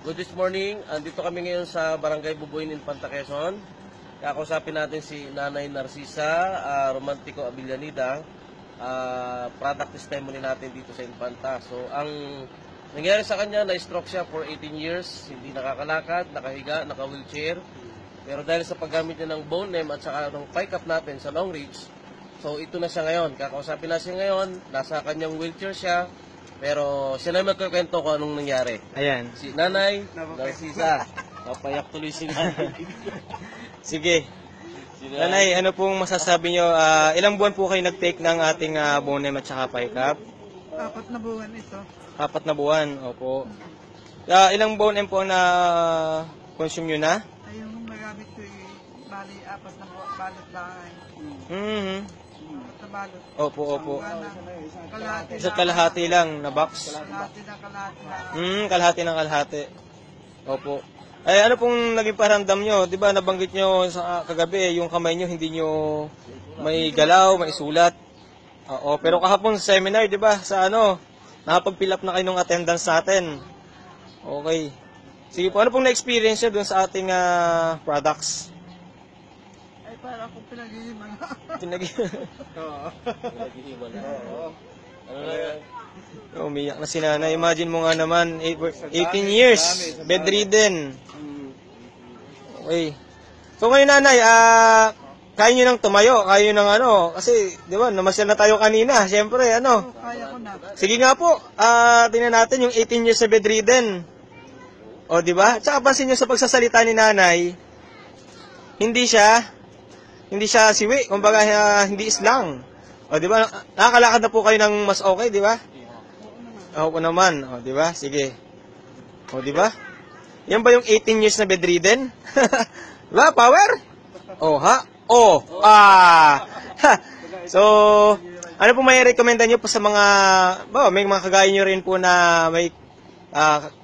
Good this morning. Andito kami ngayon sa Barangay Bubuin, Infanta, Quezon. Kakausapin natin si Nanay Narcisa Romantico Abillanida. Product testimony natin dito sa Infanta. So, ang nangyari sa kanya, na-stroke siya for 18 years. Hindi nakakalakad, nakahiga, naka-wheelchair. Pero dahil sa paggamit niya ng bone name at saka ng PICAP natin sa Long Ridge, so ito na siya ngayon. Kakausapin na siya ngayon. Nasa kanyang wheelchair siya. Pero siya na magkakwento kung anong nangyari. Ayan. Si Nanay Narcisa. Papayak tuloy si Nanay. Sige. Nanay, ano pong masasabi nyo? Ilang buwan po kayo nag-take ng ating bone name at saka PICAP? 4 na buwan ito. 4 na buwan, opo. Ilang bone name po na consume nyo na? Ay, yung magamit ko bali 4 na balot lang. Balot. Opo, opo. Kalahati Isa't kalahati lang na box? Kalahati lang. Kalahati ng kalahati. Opo. Ay, ano pong naging paramdam nyo? Di ba nabanggit nyo sa kagabi, yung kamay nyo hindi nyo may galaw, may sulat. Oo, pero kahapon sa seminar, di ba, sa nakapag-fill up na kayo ng attendance natin. Okay. Sige po, ano pong na-experience nyo dun sa ating products? Ay, para akong pinag-ihiman. Oo. Ano na? Umiyak na si Nanay. Imagine mo nga naman, 18 years, bedridden. Okay. So ngayon, Nanay, kaya nyo nang tumayo, kaya nyo nang kasi, di ba, namasyal na tayo kanina, syempre, Kaya ko na. Sige nga po, tingnan natin yung 18 years na bedridden. O, di ba? Tsaka pansin nyo sa pagsasalita ni Nanay, hindi siya siwi, kumbaga hindi islang. O, di ba? Nakakalakad na po kayo ng mas okay, di ba? Oo naman, o, di ba? Sige. O, di ba? Yan ba yung 18 years na bedridden? Diba? Power? O, ha? O, So, ano po may recommenda nyo po sa mga, may mga kagaya nyo rin po na may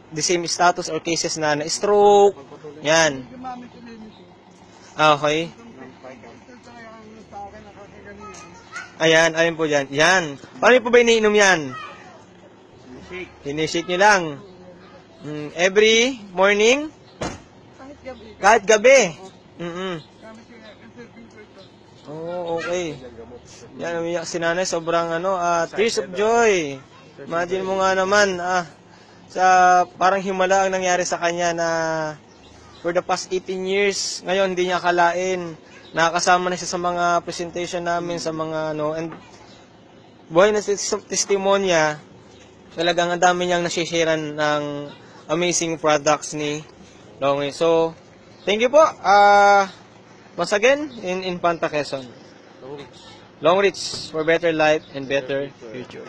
the same status or cases na stroke, yan. Gumamit ko din ito. Okay. Ayan, alin po dyan. Yan. Paano po ba iniinom yan? Hinishake nyo lang. Every morning? Kahit gabi. Kahit gabi? Gamit ko ito. Oh, okay. Yan, umiyak si Nanay. Sobrang tears of joy. Imagine mo nga naman, sa parang himala ang nangyari sa kanya na for the past 18 years, ngayon hindi niya akalain. Nakakasama na siya sa mga presentation namin, sa mga and buhay na testimonya, talagang ang dami niyang nasisharean ng amazing products ni Longy. So, thank you po. Once again, in Infanta, Quezon. Long Ridge for better life and better future.